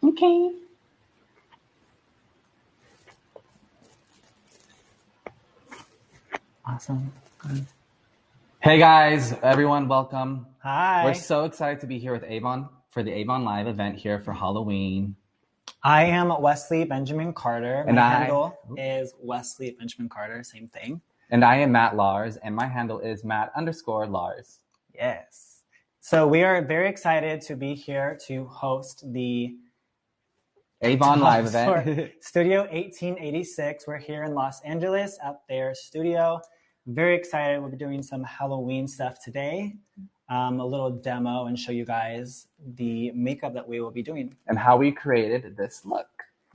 Okay. Awesome. Good. Hey guys, everyone, welcome. Hi. We're so excited to be here with Avon for the Avon Live event here for Halloween. I am Wesley Benjamin Carter. And My handle is Wesley Benjamin Carter, same thing. And I am Matt Lars, and my handle is Matt_Lars. Yes. So we are very excited to be here to host the Avon Live event. Studio 1886. We're here in Los Angeles at their studio. Very excited. We'll be doing some Halloween stuff today. A little demo and show you guys the makeup that we will be doing. And how we created this look.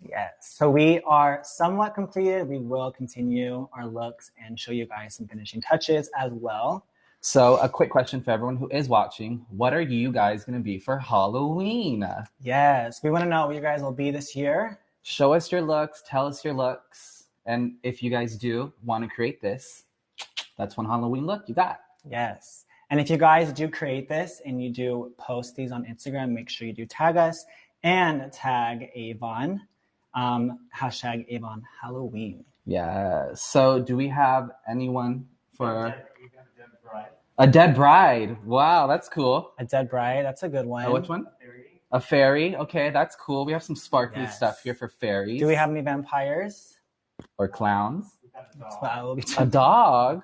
Yes. So we are somewhat completed. We will continue our looks and show you guys some finishing touches as well. So a quick question for everyone who is watching. What are you guys going to be for Halloween? Yes. We want to know what you guys will be this year. Show us your looks. Tell us your looks. And if you guys do want to create this, that's one Halloween look you got. Yes. And if you guys do create this and you do post these on Instagram, make sure you do tag us and tag Avon. Hashtag Avon Halloween. Yeah. So do we have anyone for a dead bride? Wow, that's cool. A dead bride. That's a good one. Which one? A fairy. Okay, that's cool. We have some sparkly stuff here for fairies. Do we have any vampires? Or clowns? A dog.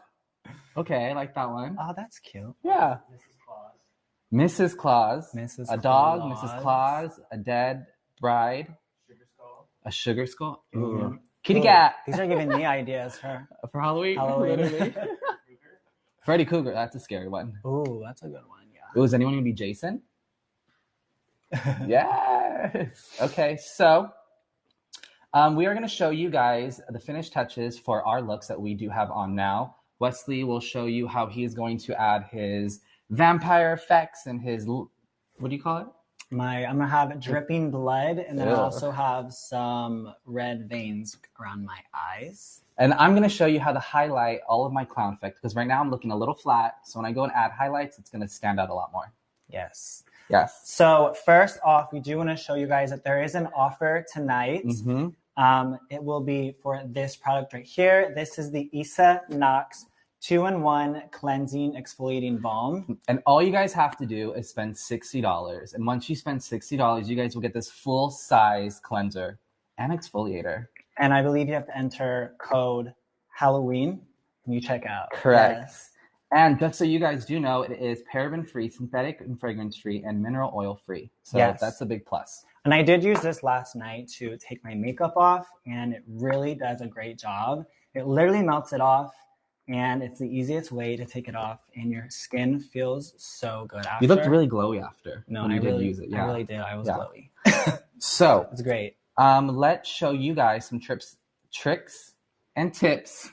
Okay, I like that one. Oh, that's cute. Yeah. Mrs. Claus. A dog, Claus. Mrs. Claus, a dead bride. A sugar skull. Mm-hmm. Kitty cat. These are giving me ideas for Halloween. Halloween. Freddy Krueger. That's a scary one. Ooh, that's a good one. Yeah. Ooh, is anyone going to be Jason? Yes. Okay, so we are going to show you guys the finished touches for our looks that we do have on now. Wesley will show you how he is going to add his vampire effects and his, what do you call it? I'm going to have dripping blood, and then I also have some red veins around my eyes. And I'm going to show you how to highlight all of my clown effect, because right now I'm looking a little flat. So when I go and add highlights, it's going to stand out a lot more. Yes. Yes. So first off, we do want to show you guys that there is an offer tonight. Mm-hmm. It will be for this product right here. This is the Isa Knox 2-in-1 Cleansing Exfoliating Balm. And all you guys have to do is spend $60. And once you spend $60, you guys will get this full-size cleanser and exfoliator. And I believe you have to enter code Halloween when you check out. Correct. Yes. And just so you guys do know, it is paraben-free, synthetic and fragrance-free, and mineral oil-free. So that's a big plus. And I did use this last night to take my makeup off, and it really does a great job. It literally melts it off, and it's the easiest way to take it off, and your skin feels so good after. You looked really glowy after. No, when you did use it. Yeah. I really did. I was glowy. So it's great. Let's show you guys some tricks and tips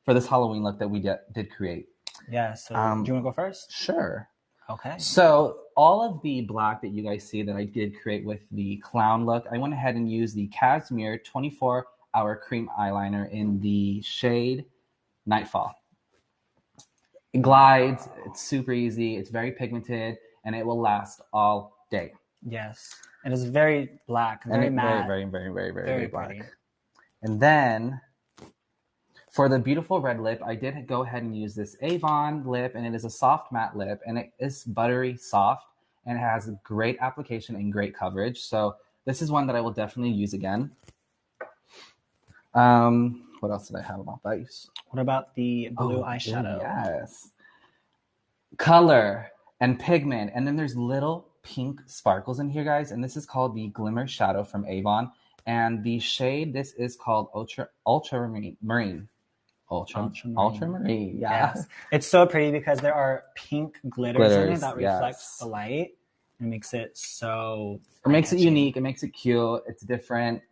for this Halloween look that we did create. Yeah, so do you want to go first? Sure. Okay. So all of the black that you guys see that I did create with the clown look, I went ahead and used the Cashmere 24-hour cream eyeliner in the shade Nightfall. It glides, it's super easy, it's very pigmented, and it will last all day. Yes. It is very black, very matte. Very black. Pretty. And then for the beautiful red lip, I did go ahead and use this Avon lip, and it is a soft matte lip, and it is buttery soft, and it has great application and great coverage. So this is one that I will definitely use again. What else did I have about these? What about the blue eyeshadow? Yes. Color and pigment, and then there's little pink sparkles in here, guys, and this is called the Glimmer shadow from Avon, and the shade this is called ultramarine. Ultramarine. Yes. It's so pretty because there are pink glitters in it that reflects the light and makes it so makes it unique, it makes it cute, it's different.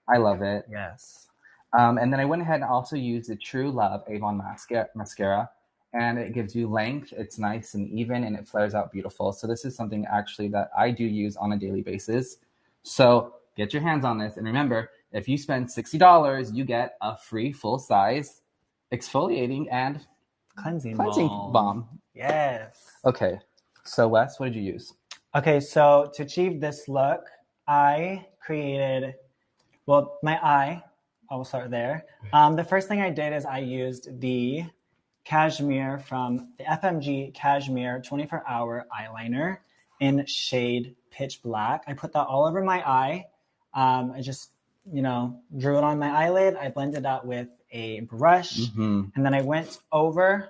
I love it. Yes. And then I went ahead and also used the True Love Avon mascara, and it gives you length. It's nice and even, and it flares out beautiful. So this is something actually that I do use on a daily basis. So get your hands on this. And remember, if you spend $60, you get a free full-size exfoliating and cleansing balm. Yes. Okay. So Wes, what did you use? Okay, so to achieve this look, I created, well, my eye, I will start there. The first thing I did is I used the Cashmere from the FMG Cashmere 24-hour eyeliner in shade Pitch Black. I put that all over my eye. I just, drew it on my eyelid. I blended that with a brush. And then I went over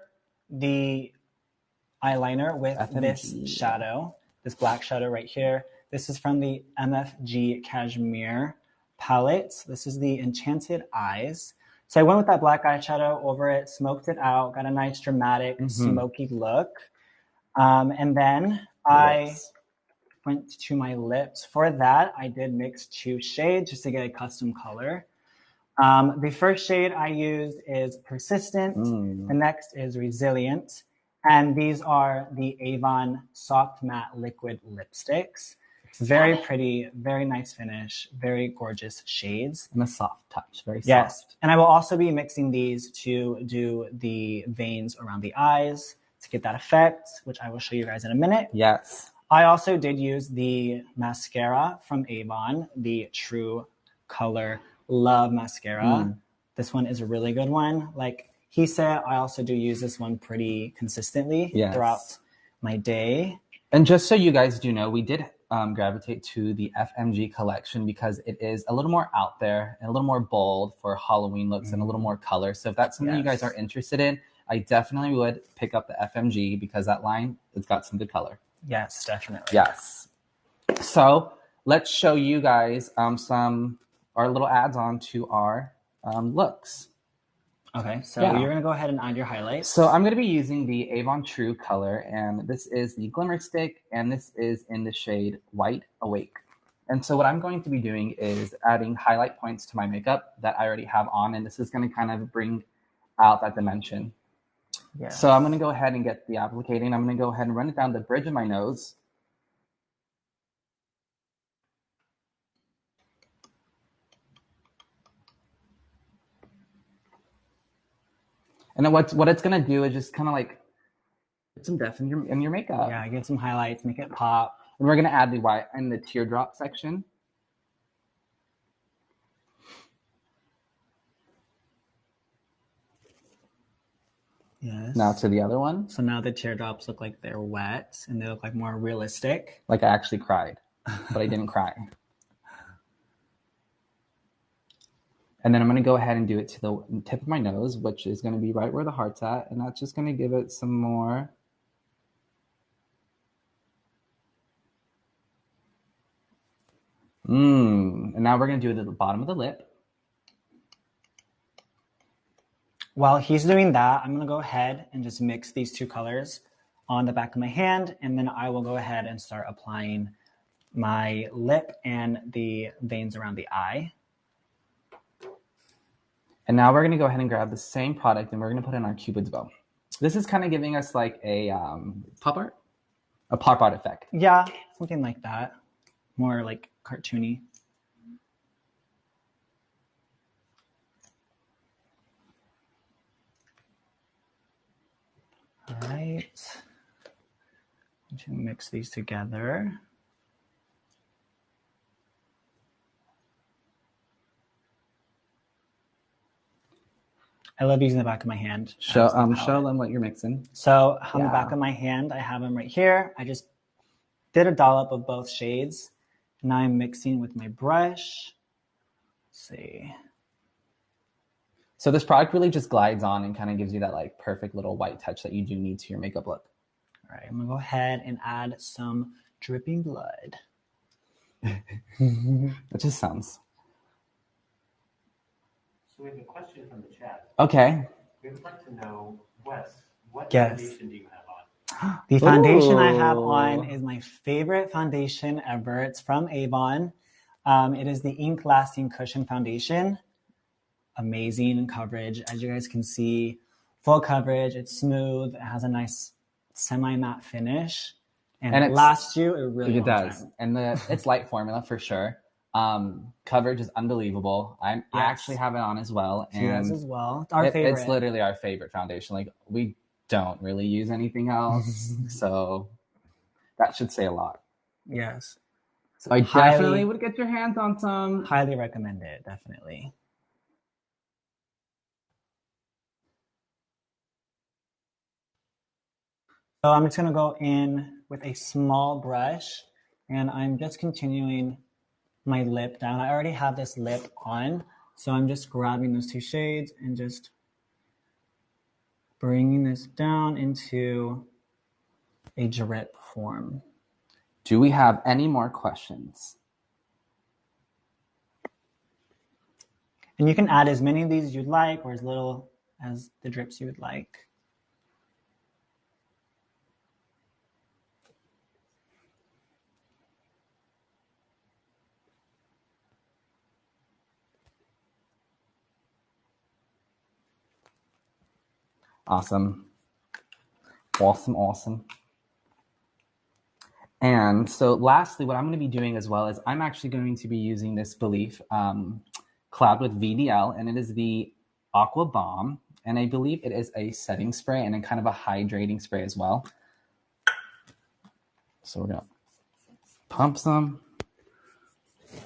the eyeliner with FMG. this shadow, this black shadow right here. This is from the MFG Cashmere palette. This is the Enchanted Eyes. So I went with that black eyeshadow over it, smoked it out, got a nice dramatic smoky look. And then I went to my lips. For that, I did mix 2 shades just to get a custom color. The first shade I used is Persistent. The next is Resilient. And these are the Avon Soft Matte Liquid Lipsticks. Very pretty, very nice finish, very gorgeous shades. And a soft touch, very soft. Yes. And I will also be mixing these to do the veins around the eyes to get that effect, which I will show you guys in a minute. Yes. I also did use the mascara from Avon, the True Color Love Mascara. This one is a really good one. Like he said, I also do use this one pretty consistently throughout my day. And just so you guys do know, we did gravitate to the FMG collection because it is a little more out there and a little more bold for Halloween looks and a little more color. So if that's something you guys are interested in, I definitely would pick up the FMG because that line, it's got some good color. Yes, definitely. Yes. So let's show you guys our little add-on to our looks. Okay, so you're going to go ahead and add your highlights. So I'm going to be using the Avon True Color, and this is the Glimmer Stick, and this is in the shade White Awake. And so what I'm going to be doing is adding highlight points to my makeup that I already have on, and this is going to kind of bring out that dimension. Yes. So I'm going to go ahead and get the applicating. I'm going to go ahead and run it down the bridge of my nose. And then what it's going to do is just kind of like put some depth in your makeup. Yeah, get some highlights, make it pop. And we're going to add the white in the teardrop section. Yes. Now to the other one. So now the teardrops look like they're wet and they look like more realistic. Like I actually cried, but I didn't cry. And then I'm going to go ahead and do it to the tip of my nose, which is going to be right where the heart's at. And that's just going to give it some more. And now we're going to do it at the bottom of the lip. While he's doing that, I'm going to go ahead and just mix these 2 colors on the back of my hand. And then I will go ahead and start applying my lip and the veins around the eye. And now we're going to go ahead and grab the same product and we're going to put in our Cupid's bow. This is kind of giving us like a pop art effect. Yeah, something like that. More like cartoony. All right. I'm going to mix these together. I love using the back of my hand. Show them what you're mixing. So on the back of my hand, I have them right here. I just did a dollop of both shades. Now I'm mixing with my brush. Let's see. So this product really just glides on and kind of gives you that like perfect little white touch that you do need to your makeup look. All right, I'm gonna go ahead and add some dripping blood. That just sounds. So we have a question from the chat. Okay. We would like to know, Wes, what Yes. foundation do you have on? The foundation I have on is my favorite foundation ever. It's from Avon. It is the Ink Lasting Cushion Foundation. Amazing coverage. As you guys can see, full coverage. It's smooth. It has a nice semi-matte finish. And it lasts you a really long does. time. And it's light formula for sure. Coverage is unbelievable. I actually have it on as well. She does as well. It's our favorite. It's literally our favorite foundation. Like we don't really use anything else. So that should say a lot. Yes. So I definitely would get your hands on some. Highly recommend it, definitely. So I'm just going to go in with a small brush, and I'm just continuing my lip down. I already have this lip on, so I'm just grabbing those two shades and just bringing this down into a drip form. Do we have any more questions? And you can add as many of these as you'd like, or as little as the drips you would like. Awesome. Awesome. And so lastly, what I'm going to be doing as well is I'm actually going to be using this belif cloud with VDL, and it is the Aqua Balm. And I believe it is a setting spray and a kind of a hydrating spray as well. So we're going to pump some.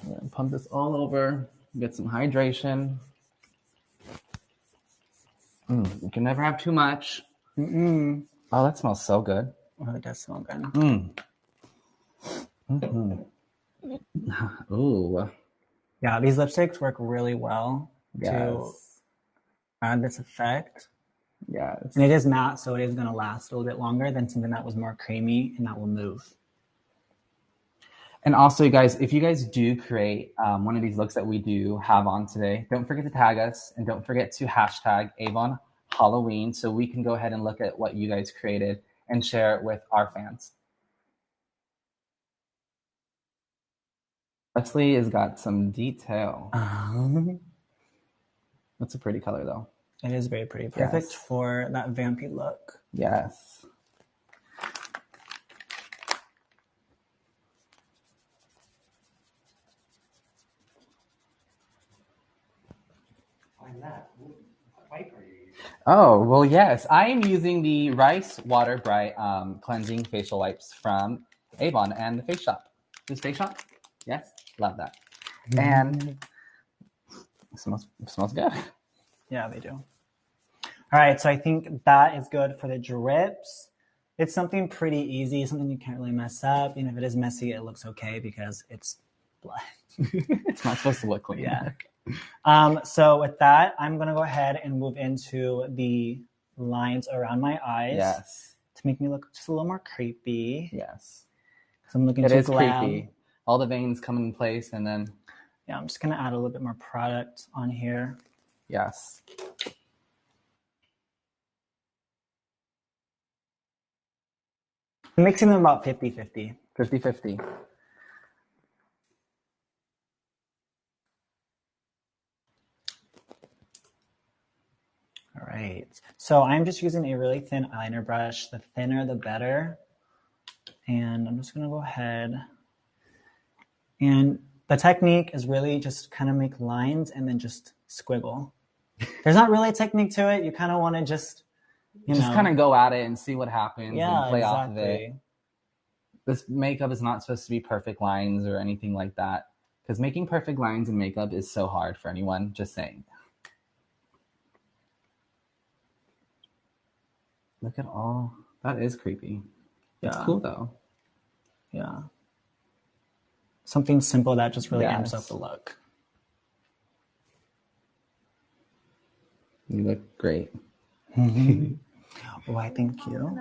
We're going to pump this all over, get some hydration. You can never have too much. Oh, that smells so good. Oh, it does smell good. Ooh. Yeah, these lipsticks work really well to add this effect. Yes. And it is matte, so it is going to last a little bit longer than something that was more creamy and that will move. And also, you guys, if you guys do create one of these looks that we do have on today, don't forget to tag us and don't forget to hashtag Avon Halloween so we can go ahead and look at what you guys created and share it with our fans. Wesley has got some detail. That's a pretty color, though. It is very pretty. Perfect for that vampy look. Yes. Why not? What wipe are you using? Oh, well, yes. I am using the Rice Water Bright cleansing facial wipes from Avon and the Face Shop. This Face Shop? Yes. Love that. And it smells good. Yeah, they do. All right, so I think that is good for the drips. It's something pretty easy, something you can't really mess up. If it is messy, it looks okay because it's blood. It's not supposed to look clean. Yeah. So with that, I'm going to go ahead and move into the lines around my eyes. Yes. To make me look just a little more creepy. Yes. Because I'm looking too It is creepy. All the veins come in place and then... Yeah, I'm just going to add a little bit more product on here. Yes. I'm mixing them about 50-50. 50-50. All right. So I'm just using a really thin eyeliner brush. The thinner, the better. And I'm just going to go ahead. And the technique is really just kind of make lines and then just squiggle. There's not really a technique to it. You kind of want to just, kind of go at it and see what happens and play off of it. This makeup is not supposed to be perfect lines or anything like that. Because making perfect lines in makeup is so hard for anyone. Just saying. Look at all. That is creepy. It's cool though. Yeah. Something simple that just really amps up the look. You look great. Why, thank you.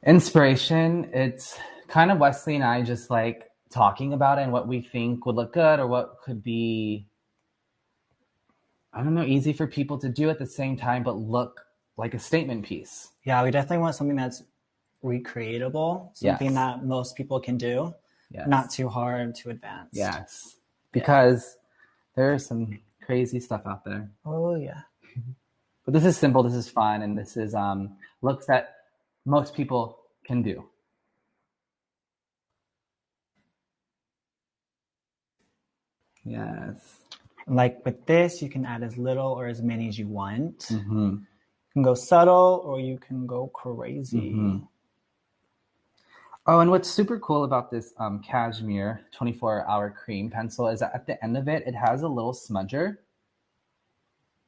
Inspiration, it's kind of Wesley and I just like talking about it and what we think would look good or what could be, I don't know, easy for people to do at the same time, but look like a statement piece. Yeah, we definitely want something that's recreatable, something that most people can do, not too hard, too advanced. Yes, because there's some crazy stuff out there. Oh, yeah. But this is simple, this is fun, and this is looks that most people can do. Yes. Like with this, you can add as little or as many as you want. You can go subtle or you can go crazy. Oh, and what's super cool about this Cashmere 24-hour cream pencil is that at the end of it, it has a little smudger.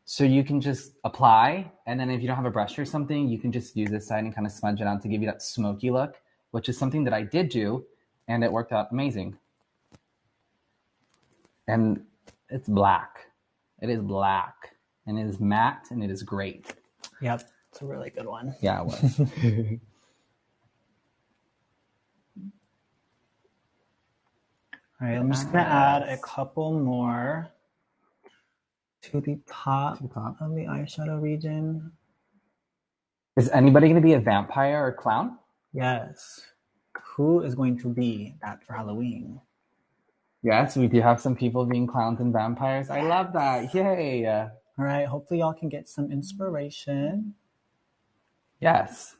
So you can just apply, and then if you don't have a brush or something, you can just use this side and kind of smudge it out to give you that smoky look, which is something that I did do, and it worked out amazing. And it's black. It is black, and it is matte, and it is great. Yep, it's a really good one. Yeah, it was. All right, I'm just going to add a couple more to the top of the eyeshadow region. Is anybody going to be a vampire or clown? Yes. Who is going to be that for Halloween? Yes, we do have some people being clowns and vampires. I love that. Yay. All right, hopefully y'all can get some inspiration. Yes.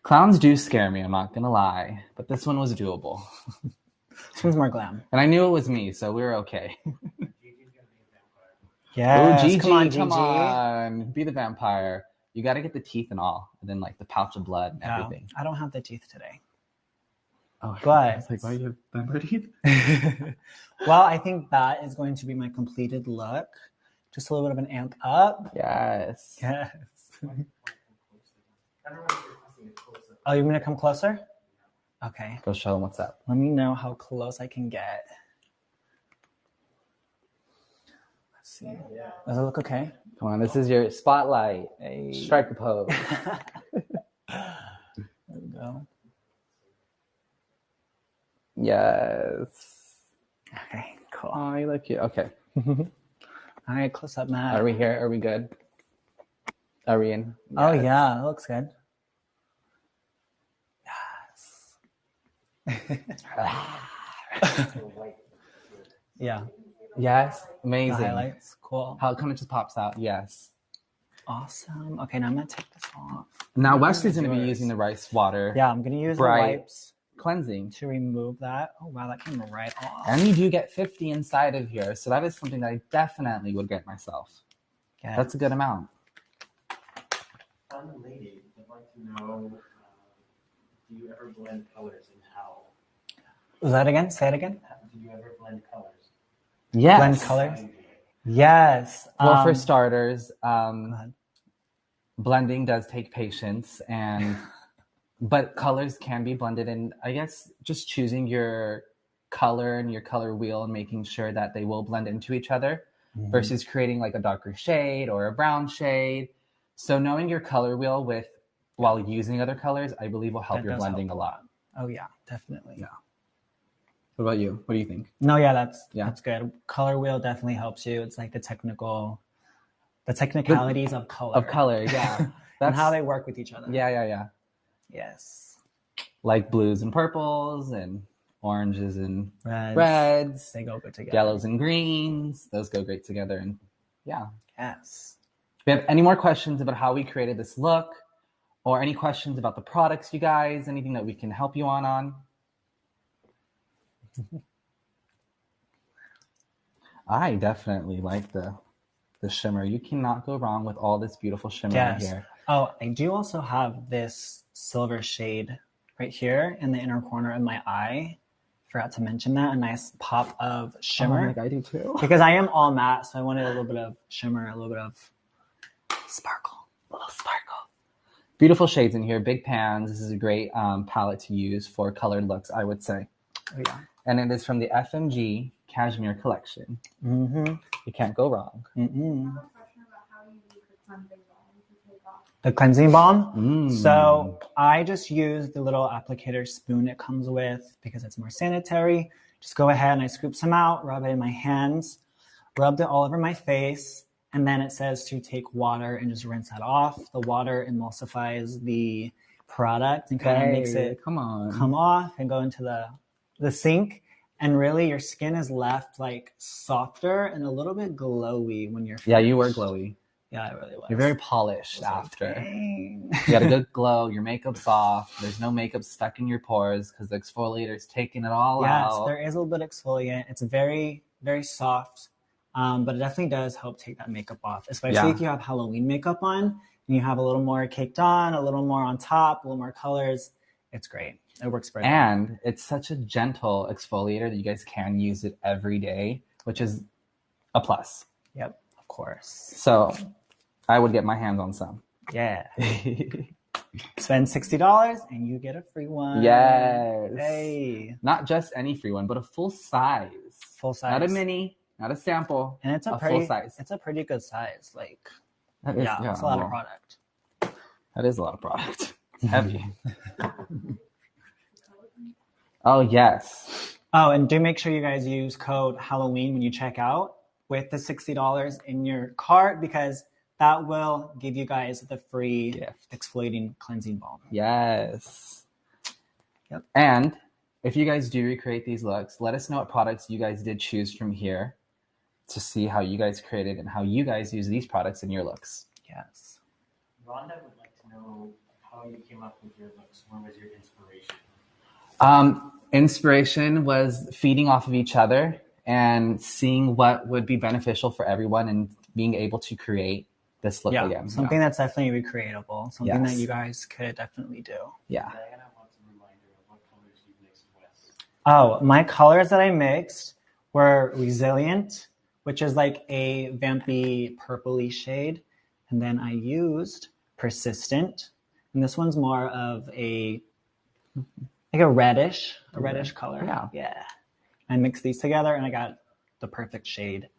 Clowns do scare me, I'm not going to lie. But this one was doable. This one's more glam. And I knew it was me, so we were okay. Yes, Gigi, come on, Gigi. come on. Be the vampire. You got to get the teeth and all, and then like the pouch of blood and everything. I don't have the teeth today. Oh, but it's like, why do you have vampire teeth? Well, I think that is going to be my completed look. Just a little bit of an amp up. Yes. Yes. Oh, you want me to come closer? Okay. Go show them what's up. Let me know how close I can get. Let's see. Does it look okay? Come on, this is your spotlight. Hey. Strike a pose. There we go. Yes. Okay, cool. Oh, you look cute. Okay. All right, close up, Matt. Are we here? Are we good? Are we in? Yes. Oh, yeah, it looks good. Yes. Yeah. Yes. The Amazing. highlights. Cool. How come it just pops out? Yes. Awesome. Okay, now I'm going to take this off. Now Wesley's going to be using the rice water. Yeah, I'm going to use Bright. the wipes Cleansing. to remove that. Oh, wow, that came right off. And you do get 50 inside of here. So that is something that I definitely would get myself. Yeah. That's a good amount. Unrelated, I'd like to know, do you ever blend colors and how? Was that again? Say it again. Do you ever blend colors? Yes. Blend colors? Yes. Well, for starters, go ahead. blending does take patience, but colors can be blended. And I guess just choosing your color and your color wheel and making sure that they will blend into each other versus creating like a darker shade or a brown shade. So knowing your color wheel while using other colors, I believe will help That your does blending help. a lot. Oh, yeah, definitely. Yeah. What about you? What do you think? No, yeah, that's good. Color wheel definitely helps you. It's like the technicalities of color. Of color, yeah. And how they work with each other. Yeah. Yes. Like blues and purples and oranges and Reds. They go good together. Yellows and greens. Those go great together. And yeah. Yes. If you have any more questions about how we created this look or any questions about the products, you guys, anything that we can help you on. I definitely like the shimmer. You cannot go wrong with all this beautiful shimmer right here. Oh, I do also have this silver shade right here in the inner corner of my eye. Forgot to mention that. A nice pop of shimmer. I do too. Because I am all matte, so I wanted a little bit of shimmer, a little bit of sparkle. A little sparkle. Beautiful shades in here. Big pans. This is a great palette to use for colored looks, I would say. Oh, yeah. And it is from the FMG Cashmere collection. Mm-hmm. You can't go wrong. Mm-mm. The cleansing balm. So I just use the little applicator spoon it comes with because it's more sanitary. Just go ahead and I scoop some out, rub it in my hands, rubbed it all over my face. And then it says to take water and just rinse that off. The water emulsifies the product and kind of makes it come off and go into the sink. And really your skin is left like softer and a little bit glowy when you're finished. Yeah, you were glowy. Yeah, it really was. You're very polished after. Dang. You got a good glow. Your makeup's off. There's no makeup stuck in your pores because the exfoliator's taking it all out. Yes, there is a little bit exfoliant. It's very, very soft, but it definitely does help take that makeup off, especially if you have Halloween makeup on and you have a little more caked on, a little more on top, a little more colors. It's great. It works for And it's such a gentle exfoliator that you guys can use it every day, which is a plus. Yep, of course. So I would get my hands on some. Yeah. Spend $60 and you get a free one. Yes. Hey. Not just any free one, but a full size. Full size. Not a mini, not a sample. And it's a full size. It's a pretty good size. Like, that is, it's a lot of product. That is a lot of product. It's heavy. Oh, yes. Oh, and do make sure you guys use code Halloween when you check out with the $60 in your cart, because that will give you guys the free gift exfoliating cleansing balm. Yes. Yep. And if you guys do recreate these looks, let us know what products you guys did choose from here to see how you guys created and how you guys use these products in your looks. Yes. Rhonda would like to know how you came up with your looks. Where was your inspiration? Inspiration was feeding off of each other and seeing what would be beneficial for everyone and being able to create this look again. Something that's definitely recreatable. Something that you guys could definitely do. Yeah. Diana wants a reminder of what colors you mixed with. Oh, my colors that I mixed were Resilient, which is like a vampy purpley shade. And then I used Persistent. And this one's more of a reddish color. Yeah. I mixed these together and I got the perfect shade.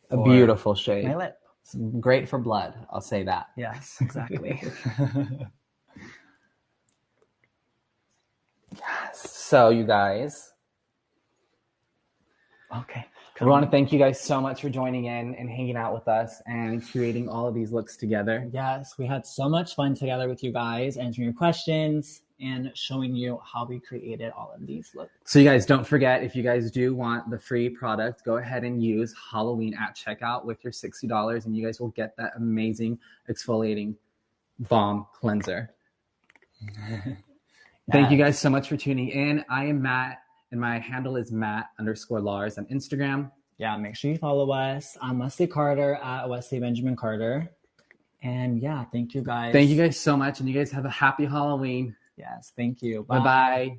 A beautiful shade. My lip. It's great for blood. I'll say that. Yes, exactly. Yes. So you guys. Okay. We want to thank you guys so much for joining in and hanging out with us and creating all of these looks together. Yes, we had so much fun together with you guys, answering your questions and showing you how we created all of these looks. So you guys, don't forget, if you guys do want the free product, go ahead and use Halloween at checkout with your $60 and you guys will get that amazing exfoliating balm cleanser. Thank you guys so much for tuning in. I am Matt. And my handle is Matt_Lars on Instagram. Yeah, make sure you follow us. I'm Wesley Carter at Wesley Benjamin Carter. And yeah, thank you guys. Thank you guys so much. And you guys have a happy Halloween. Yes, thank you. Bye-bye.